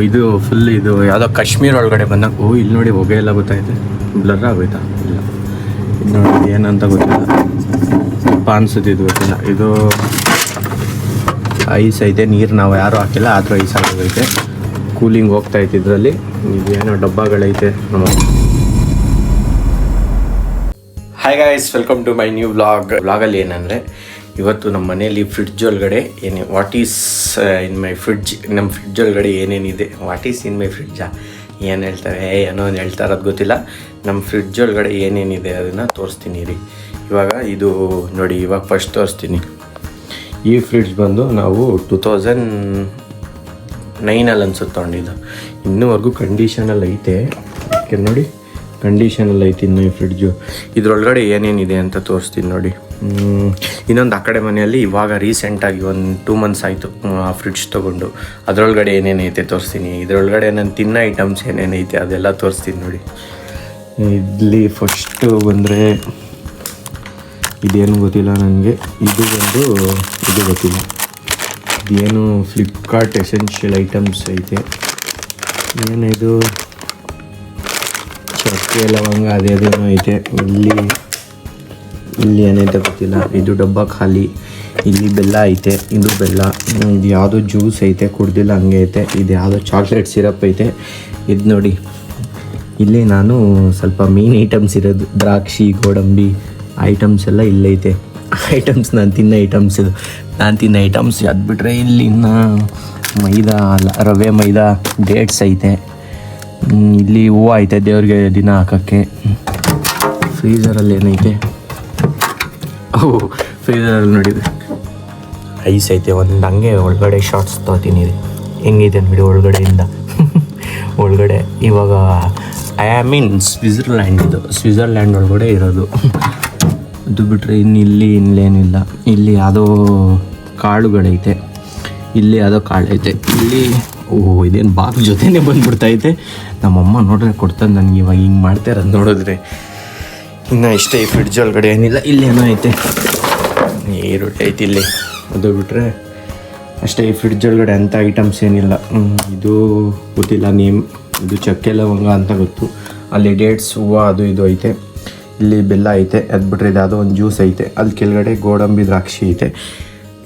ಇದು ಫುಲ್ ಇದು ಯಾವುದೋ ಕಾಶ್ಮೀರ ಒಳಗಡೆ ಬಂದಾಗ ಇಲ್ಲಿ ನೋಡಿ ಹೊಗೆ ಎಲ್ಲ ಗೊತ್ತಾಯ್ತು. ಬ್ಲರ್ ಆಗೋಯ್ತಾ? ಇಲ್ಲ, ಇದು ನೋಡಿ ಏನಂತ ಗೊತ್ತಿಲ್ಲ, ಅನ್ಸುತ್ತಿದ್ದು ಗೊತ್ತಿಲ್ಲ. ಇದು ಐಸ್ ಐತೆ, ನೀರು ನಾವು ಯಾರೂ ಹಾಕಿಲ್ಲ, ಆದರೂ ಐಸ್ ಆಗೋಗೈತೆ. ಕೂಲಿಂಗ್ ಹೋಗ್ತಾ ಐತೆ ಇದರಲ್ಲಿ. ಇದೇನೋ ಡಬ್ಬಗಳೈತೆ ನಮ್ಮ. Hi guys, welcome to my new ವ್ಲಾಗಲ್ಲಿ ಏನಂದರೆ, ಇವತ್ತು ನಮ್ಮ ಮನೆಯಲ್ಲಿ ಫ್ರಿಡ್ಜ್ ಒಳಗಡೆ what is in my fridge, ನಮ್ಮ ಫ್ರಿಡ್ಜ್ ಒಳಗಡೆ ಏನೇನಿದೆ, ವಾಟ್ ಈಸ್ ಇನ್ ಮೈ ಫ್ರಿಡ್ಜಾ ಏನು ಹೇಳ್ತಾರೆ, ಏನೋ ಒಂದು ಹೇಳ್ತಾ ಇರೋದು ಗೊತ್ತಿಲ್ಲ. ನಮ್ಮ ಫ್ರಿಡ್ಜ್ ಒಳಗಡೆ ಏನೇನಿದೆ ಅದನ್ನು ತೋರಿಸ್ತೀನಿ ರೀ. ಇವಾಗ ಇದು ನೋಡಿ, ಇವಾಗ ಫಸ್ಟ್ ತೋರಿಸ್ತೀನಿ. ಈ ಫ್ರಿಡ್ಜ್ ಬಂದು ನಾವು 2009 ಅನ್ಸುತ್ತೆ ತೊಗೊಂಡಿದ್ದು. ಇನ್ನೂವರೆಗೂ ಕಂಡೀಷನಲ್ಲಿ ಐತೆ. ನೋಡಿ, ಕಂಡೀಷನಲ್ಲಿ ಐತಿ ಇನ್ನು ಈ ಫ್ರಿಡ್ಜು. ಇದ್ರೊಳಗಡೆ ಏನೇನಿದೆ ಅಂತ ತೋರಿಸ್ತೀನಿ ನೋಡಿ. ಇನ್ನೊಂದು ಆ ಕಡೆ ಮನೆಯಲ್ಲಿ ಇವಾಗ ರೀಸೆಂಟಾಗಿ ಒಂದು 2 months ಆಯಿತು ಆ ಫ್ರಿಡ್ಜ್ ತೊಗೊಂಡು. ಅದರೊಳಗಡೆ ಏನೇನೈತೆ ತೋರಿಸ್ತೀನಿ. ಇದರೊಳಗಡೆ ನಾನು ತಿನ್ನೋ ಐಟಮ್ಸ್ ಏನೇನೈತೆ ಅದೆಲ್ಲ ತೋರಿಸ್ತೀನಿ ನೋಡಿ. ಇಲ್ಲಿ ಫಸ್ಟು ಬಂದರೆ ಇದೇನು ಗೊತ್ತಿಲ್ಲ ನನಗೆ. ಇದು ಗೊತ್ತಿಲ್ಲ, ಇದೇನು ಫ್ಲಿಪ್ಕಾರ್ಟ್ ಎಸೆನ್ಷಿಯಲ್ ಐಟಮ್ಸ್ ಐತೆ. ಏನಿದು ಚಕ್ಕೆ ಲವಂಗ ಅದೇನೋ ಐತೆ. ಇಲ್ಲಿ ಏನೈತೆ ಗೊತ್ತಿಲ್ಲ. ಇದು ಡಬ್ಬ ಖಾಲಿ. ಇಲ್ಲಿ ಬೆಲ್ಲ ಐತೆ, ಇದು ಬೆಲ್ಲ. ಇದು ಯಾವುದೋ ಜ್ಯೂಸ್ ಐತೆ, ಕುಡ್ದಿಲ್ಲ ಹಂಗೆ ಐತೆ. ಇದು ಯಾವುದೋ ಚಾಕ್ಲೇಟ್ ಸಿರಪ್ ಐತೆ. ಇದು ನೋಡಿ, ಇಲ್ಲಿ ನಾನು ಸ್ವಲ್ಪ ಮೇನ್ ಐಟಮ್ಸ್ ಇರೋದು ದ್ರಾಕ್ಷಿ, ಗೋಡಂಬಿ ಐಟಮ್ಸ್ ಎಲ್ಲ ಇಲ್ಲೈತೆ. ಐಟಮ್ಸ್ ನಾನು ತಿನ್ನೋ ಐಟಮ್ಸ್, ಇದು ನಾನು ತಿನ್ನೋ ಐಟಮ್ಸ್. ಅದು ಬಿಟ್ಟರೆ ಇಲ್ಲಿ ಇನ್ನು ಮೈದಾ ಅಲ್ಲ, ರವೆ ಮೈದಾ, ಡೇಟ್ಸ್ ಐತೆ. ಇಲ್ಲಿ ಹೂವು ಐತೆ ದೇವ್ರಿಗೆ ದಿನ ಹಾಕೋಕ್ಕೆ. ಫ್ರೀಝರಲ್ಲಿ ಏನೈತೆ, ಫ್ರೀಝರಲ್ಲಿ ನೋಡಿದೆ ಐಸ್ ಐತೆ. ಒಂದು ಹಂಗೆ ಒಳಗಡೆ ಶಾರ್ಟ್ಸ್ ತೊಗೊತೀನಿ ರೀ, ಹೆಂಗೈತೆ ನೋಡಿ ಒಳಗಡೆಯಿಂದ. ಒಳಗಡೆ ಇವಾಗ ಸ್ವಿಟ್ಜರ್ಲ್ಯಾಂಡ್, ಇದು ಸ್ವಿಟ್ಜರ್ಲ್ಯಾಂಡ್ ಒಳಗಡೆ ಇರೋದು. ಅದು ಬಿಟ್ಟರೆ ಇನ್ನೇನಿಲ್ಲ. ಇಲ್ಲಿ ಯಾವುದೋ ಕಾಳುಗಳೈತೆ, ಇಲ್ಲಿ ಯಾವುದೋ ಕಾಳೈತೆ. ಇಲ್ಲಿ ಇದೇನು ಬಾಕ್ಸ್ ಜೊತೆನೇ ಬಂದುಬಿಡ್ತೈತೆ. ನಮ್ಮಮ್ಮ ನೋಡ್ರೆ ಕೊಡ್ತಾನೆ ನನಗೆ. ಇವಾಗ ಹಿಂಗೆ ಮಾಡ್ತಾ ಇರೋದು ನೋಡಿದ್ರೆ ಇನ್ನು ಇಷ್ಟೇ. ಈ ಫ್ರಿಡ್ಜ್ ಒಳಗಡೆ ಏನಿಲ್ಲ. ಇಲ್ಲೇನೋ ಐತೆ, ಈರುಳ್ಳಿ ಐತಿ ಇಲ್ಲಿ. ಅದು ಬಿಟ್ಟರೆ ಅಷ್ಟೇ. ಈ ಫ್ರಿಡ್ಜ್ ಒಳಗಡೆ ಅಂಥ ಐಟಮ್ಸ್ ಏನಿಲ್ಲ. ಇದು ಗೊತ್ತಿಲ್ಲ ನೇಮ್. ಇದು ಚಕ್ಕೆ ಲವಂಗ ಅಂತ ಗೊತ್ತು. ಅಲ್ಲಿ ಡೇಟ್ಸ್, ಹೂವು ಅದು ಇದು ಐತೆ. ಇಲ್ಲಿ ಬೆಲ್ಲ ಐತೆ. ಅದು ಬಿಟ್ಟರೆ ಇದು ಯಾವುದೋ ಒಂದು ಜ್ಯೂಸ್ ಐತೆ. ಅಲ್ಲಿ ಕೆಳಗಡೆ ಗೋಡಂಬಿ, ದ್ರಾಕ್ಷಿ ಐತೆ.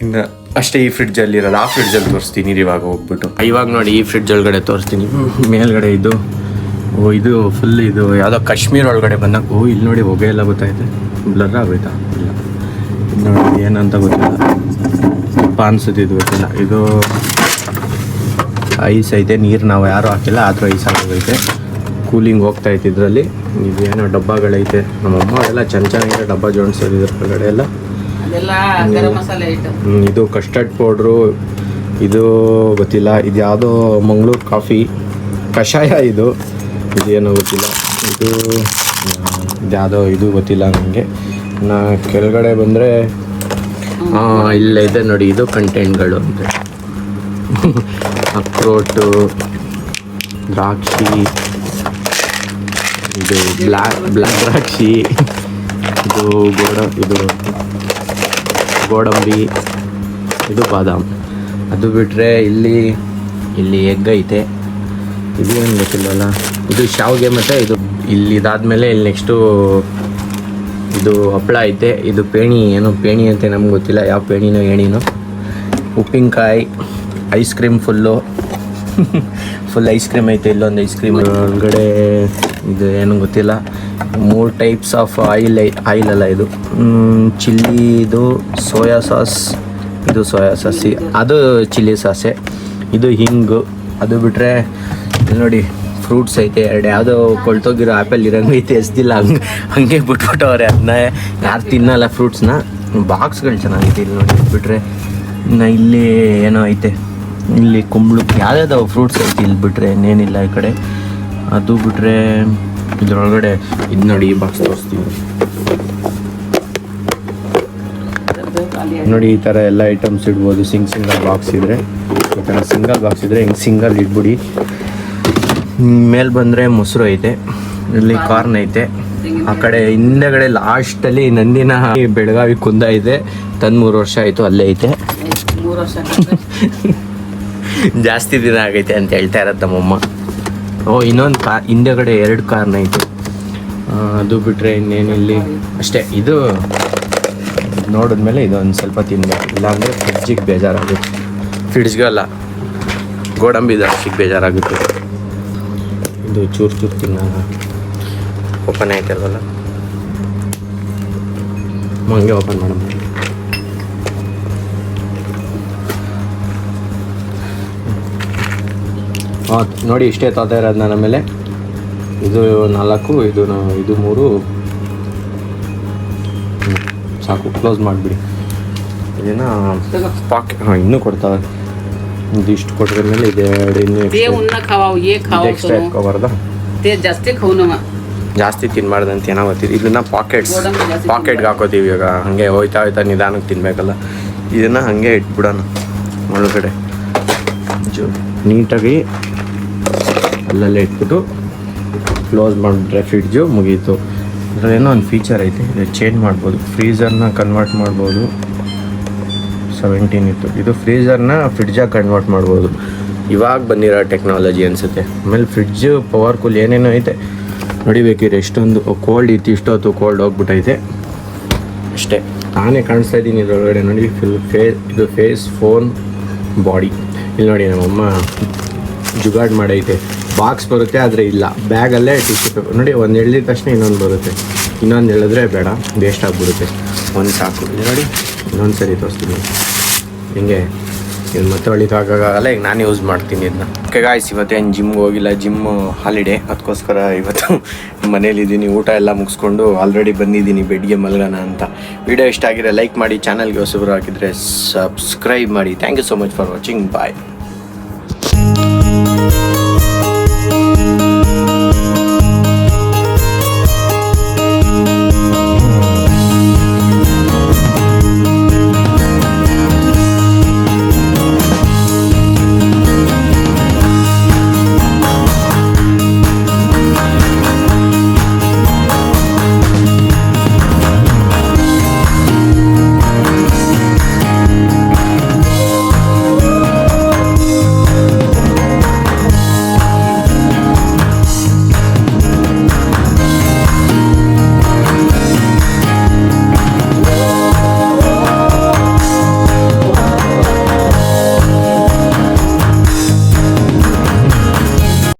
ಇನ್ನು ಅಷ್ಟೇ ಈ ಫ್ರಿಡ್ಜಲ್ಲಿ ಇರೋದು. ಆ ಫ್ರಿಡ್ಜಲ್ಲಿ ತೋರಿಸ್ತೀನಿ ಇವಾಗ ಹೋಗ್ಬಿಟ್ಟು. ಇವಾಗ ನೋಡಿ, ಈ ಫ್ರಿಡ್ಜ್ ಒಳಗಡೆ ತೋರಿಸ್ತೀನಿ. ಮೇಲ್ಗಡೆ ಇದು ಫುಲ್ ಇದು ಯಾವುದೋ ಕಾಶ್ಮೀರ ಒಳಗಡೆ ಬಂದಾಗ ಇಲ್ಲಿ ನೋಡಿ ಹೊಗೆ ಎಲ್ಲ ಗೊತ್ತಾಯ್ತು. ಬ್ಲರ್ ಆಗೋಯ್ತಾ? ಇಲ್ಲ, ಇದು ನೋಡಿ ಏನಂತ ಗೊತ್ತಿಲ್ಲ, ಅನ್ಸುತ್ತಿದ್ದು ಗೊತ್ತಿಲ್ಲ. ಇದು ಐಸ್ ಐತೆ, ನೀರು ನಾವು ಯಾರೂ ಹಾಕಿಲ್ಲ, ಆದರೂ ಐಸ್ ಆಗೋಗೈತೆ. ಕೂಲಿಂಗ್ ಹೋಗ್ತಾ ಐತೆ ಇದರಲ್ಲಿ. ಇದೇನೋ ಡಬ್ಬಗಳೈತೆ. ನಮ್ಮಮ್ಮ ಎಲ್ಲ ಚೆನ್ನಾಗಿರೋ ಡಬ್ಬ ಜೋಡಿಸೋದು ಇದ್ರ ಒಳಗಡೆ ಎಲ್ಲ. ಇದು ಕಸ್ಟರ್ಡ್ ಪೌಡ್ರು, ಇದು ಗೊತ್ತಿಲ್ಲ. ಇದು ಯಾವುದೋ ಮಂಗಳೂರು ಕಾಫಿ ಕಷಾಯ. ಇದೇನೋ ಗೊತ್ತಿಲ್ಲ. ಇದು ಯಾವುದೋ ಇದು ಗೊತ್ತಿಲ್ಲ ನನಗೆ. ನಾ ಕೆಳಗಡೆ ಬಂದರೆ ಇಲ್ಲೈತೆ ನೋಡಿ, ಇದು ಕಂಟೆಂಟ್ಗಳು ಅಂದರೆ ಅಕ್ರೋಟು, ದ್ರಾಕ್ಷಿ, ಇದು ಬ್ಲ್ಯಾಕ್ ದ್ರಾಕ್ಷಿ, ಇದು ಗೋಡಂಬಿ, ಇದು ಬಾದಾಮ್. ಅದು ಬಿಟ್ಟರೆ ಇಲ್ಲಿ ಎಗ್ ಐತೆ. ಇದು ಏನು ಗೊತ್ತಿಲ್ಲವಲ್ಲ. ಇದು ಶಾವಿಗೆ. ಮತ್ತು ಇಲ್ಲಿ ಇದಾದಮೇಲೆ ಇಲ್ಲಿ ನೆಕ್ಸ್ಟು ಇದು ಹಪ್ಪಳ ಐತೆ. ಇದು ಪೇಣಿ, ಏನೋ ಪೇಣಿ ಅಂತ ನಮ್ಗೆ ಗೊತ್ತಿಲ್ಲ, ಯಾವ ಪೇಣಿನೋ ಏಣಿನೋ. ಉಪ್ಪಿನಕಾಯಿ, ice cream full ice cream ಐತೆ. ಇಲ್ಲೊಂದು ಐಸ್ ಕ್ರೀಮ್ ಒಳಗಡೆ ಇದು ಏನೂ ಗೊತ್ತಿಲ್ಲ. 3 types ಆಫ್ ಆಯಿಲ್ ಅಲ್ಲ. ಇದು ಚಿಲ್ಲಿ, ಇದು ಸೋಯಾ ಸಾಸ್, ಇದು ಸೋಯಾ ಸಾಸಿ, ಅದು ಚಿಲ್ಲಿ ಸಾಸೆ, ಇದು ಹಿಂಗು. ಅದು ಬಿಟ್ಟರೆ ನೋಡಿ ಫ್ರೂಟ್ಸ್ ಐತೆ. ಯಾವುದೋ ಕೊಳ್ತೋಗಿರೋ ಆ್ಯಪಲ್ ಇರೋಂಗೆ ಐತೆ. ಎಸ್ದಿಲ್ಲ, ಹಂಗೆ ಬಿಟ್ಬಿಟ್ಟವ್ರೆ. ಅದನ್ನ ಯಾರು ತಿನ್ನಲ್ಲ ಫ್ರೂಟ್ಸ್ನ. ಬಾಕ್ಸ್ಗಳು ಚೆನ್ನಾಗೈತೆ ಇಲ್ಲಿ ನೋಡಿ. ಬಿಟ್ಟರೆ ಇನ್ನು ಇಲ್ಲಿ ಏನೋ ಐತೆ. ಇಲ್ಲಿ ಕುಂಬಳು, ಯಾವುದಾದ್ರು ಫ್ರೂಟ್ಸ್ ಐತೆ. ಇಲ್ಲಿ ಬಿಟ್ಟರೆ ಇನ್ನೇನಿಲ್ಲ ಈ ಕಡೆ. ಅದು ಬಿಟ್ಟರೆ ಇದ್ರೊಳಗಡೆ ಇದು ನೋಡಿ, ಈ ಬಾಕ್ಸ್ ತೋರಿಸ್ತೀವಿ ನೋಡಿ. ಈ ಥರ ಎಲ್ಲ ಐಟಮ್ಸ್ ಇಡ್ಬೋದು. ಸಿಂಗಲ್ ಬಾಕ್ಸ್ ಇದ್ದರೆ, ಈ ಥರ ಸಿಂಗಲ್ ಬಾಕ್ಸ್ ಇದ್ದರೆ ಹಿಂಗೆ ಸಿಂಗಲ್ ಇಟ್ಬಿಡಿ. ಮೇಲೆ ಬಂದರೆ ಮೊಸರು ಐತೆ. ಇಲ್ಲಿ ಕಾರ್ನ್ ಐತೆ. ಆ ಕಡೆ ಹಿಂದೆಗಡೆ ಲಾಸ್ಟಲ್ಲಿ ನಂದಿನ ಬೆಳಗಾವಿ ಕುಂದ ಇದೆ. ತಂದು 3 ವರ್ಷ ಆಯಿತು, ಅಲ್ಲೇ ಐತೆ. ಜಾಸ್ತಿ ದಿನ ಆಗೈತೆ ಅಂತ ಹೇಳ್ತಾ ಇರೋದು ನಮ್ಮಮ್ಮ. ಓ ಇನ್ನೊಂದು ಹಿಂದೆಗಡೆ 2 ಕಾರ್ನ ಐತೆ. ಅದು ಬಿಟ್ಟರೆ ಇನ್ನೇನಿಲ್ಲಿ ಅಷ್ಟೇ. ಇದು ನೋಡಿದ್ಮೇಲೆ ಇದೊಂದು ಸ್ವಲ್ಪ ತಿನ್ಬೇಕು, ಇಲ್ಲಾಂದರೆ ಫ್ರಿಡ್ಜಿಗೆ ಬೇಜಾರಾಗುತ್ತೆ. ಫ್ರಿಡ್ಜ್ಗಲ್ಲ, ಗೋಡಂಬಿ ಜಾಸ್ತಿಗೆ ಬೇಜಾರಾಗುತ್ತೆ. ಇದು ಚೂರು ಚೂರು ತಿನ್ನೋಣ. ಓಪನ್ ಆಯ್ತಲ್ವಲ್ಲ, ಹಂಗೆ ಓಪನ್ ಮಾಡೋಣ. ನೋಡಿ ಇಷ್ಟೇ ತೊಗೊತಾ ಇರೋದು ನನ್ನ ಮೇಲೆ. ಇದು 4, ಇದು 3 ಸಾಕು. ಕ್ಲೋಸ್ ಮಾಡಿಬಿಡಿ ಇದನ್ನು. ಇನ್ನೂ ಕೊಡ್ತಾವೆ. ಇದಿಷ್ಟು ಕೊಟ್ಟಿದ ಮೇಲೆ ಇದೆರಡು ಇನ್ನೂ ಎಕ್ಸ್ಟ್ರಾ ಎತ್ಕೋಬಾರ್ದ? ಜಾಸ್ತಿ ತಿನ್ಬಾರ್ದಂತ ಏನೋ ಗೊತ್ತಿದೆ. ಇದನ್ನು ಪಾಕೆಟ್ಗೆ ಹಾಕೋತೀವಿ. ಇವಾಗ ಹಾಗೆ ಹೋಯ್ತಾ ನಿಧಾನಕ್ಕೆ ತಿನ್ನಬೇಕಲ್ಲ. ಇದನ್ನು ಹಾಗೆ ಇಟ್ಬಿಡೋಣ ಒಳಗಡೆ. ನೀಟಾಗಿ ಅಲ್ಲಲ್ಲೇ ಇಟ್ಬಿಟ್ಟು ಕ್ಲೋಸ್ ಮಾಡಿಬಿಟ್ರೆ ಫ್ರಿಡ್ಜು ಮುಗೀತು. ಇದರಲ್ಲೇನೋ ಒಂದು ಫೀಚರ್ ಐತೆ, ಇದು ಚೇಂಜ್ ಮಾಡ್ಬೋದು. ಫ್ರೀಝರ್ನ ಕನ್ವರ್ಟ್ ಮಾಡ್ಬೋದು. 17 ಇತ್ತು. ಇದು ಫ್ರೀಝರ್ನ ಫ್ರಿಡ್ಜಾಗಿ ಕನ್ವರ್ಟ್ ಮಾಡ್ಬೋದು. ಇವಾಗ ಬಂದಿರೋ ಟೆಕ್ನಾಲಜಿ ಅನಿಸುತ್ತೆ. ಆಮೇಲೆ ಫ್ರಿಡ್ಜು ಪವರ್ ಕೂಲ್ ಏನೇನೋ ಐತೆ ನೋಡಿಬೇಕಿದ್ರೆ. ಎಷ್ಟೊಂದು ಕೋಲ್ಡ್ ಇತ್ತು, ಇಷ್ಟೊತ್ತು ಕೋಲ್ಡ್ ಹೋಗ್ಬಿಟ್ಟೈತೆ ಅಷ್ಟೇ. ನಾನೇ ಕಾಣಿಸ್ತಾ ಇದ್ದೀನಿ ಇದರೊಳಗಡೆ ನೋಡಿ. ಇದು ಫೇಸ್, ಫೋನ್, ಬಾಡಿ. ಇಲ್ಲಿ ನೋಡಿ ನಮ್ಮಮ್ಮ ಜುಗಾಡ್ ಮಾಡೈತೆ. ಬಾಕ್ಸ್ ಬರುತ್ತೆ ಆದರೆ ಇಲ್ಲ, ಬ್ಯಾಗಲ್ಲೇ ಟಿಶ್ಯೂ ಪೇಪರ್ ನೋಡಿ. ಒಂದು ಎಳೆದ ತಕ್ಷಣ ಇನ್ನೊಂದು ಬರುತ್ತೆ. ಇನ್ನೊಂದು ಎಳೆದ್ರೆ ಬೇಡ, ವೇಸ್ಟ್ ಆಗಿಬಿಡುತ್ತೆ. ಒಂದು ಸಾಕು. ಇದು ನೋಡಿ, ಇನ್ನೊಂದು ಸರಿ ತೋರಿಸ್ತೀನಿ ಹಿಂಗೆ. ಇದು ಮತ್ತೆ ಹೊಳಿತಾಗಲ್ಲ. ಈಗ ನಾನು ಯೂಸ್ ಮಾಡ್ತೀನಿ ಇದನ್ನ. ಓಕೆ ಗಾಯ್ಸ್, ಇವತ್ತೇನು ಜಿಮ್ಗೆ ಹೋಗಿಲ್ಲ. ಜಿಮ್ಮು ಹಾಲಿಡೇ, ಅದಕ್ಕೋಸ್ಕರ ಇವತ್ತು ಮನೇಲಿದ್ದೀನಿ. ಊಟ ಎಲ್ಲ ಮುಗಿಸ್ಕೊಂಡು ಆಲ್ರೆಡಿ ಬಂದಿದ್ದೀನಿ ಬೆಡ್ಗೆ ಮಲ್ಗೋಣ ಅಂತ. ವಿಡಿಯೋ ಇಷ್ಟ ಆಗಿದ್ರೆ ಲೈಕ್ ಮಾಡಿ, ಚಾನಲ್ಗೆ ಹೊಸಬರು ಹಾಕಿದರೆ ಸಬ್ಸ್ಕ್ರೈಬ್ ಮಾಡಿ. Thank you so much for watching. Bye.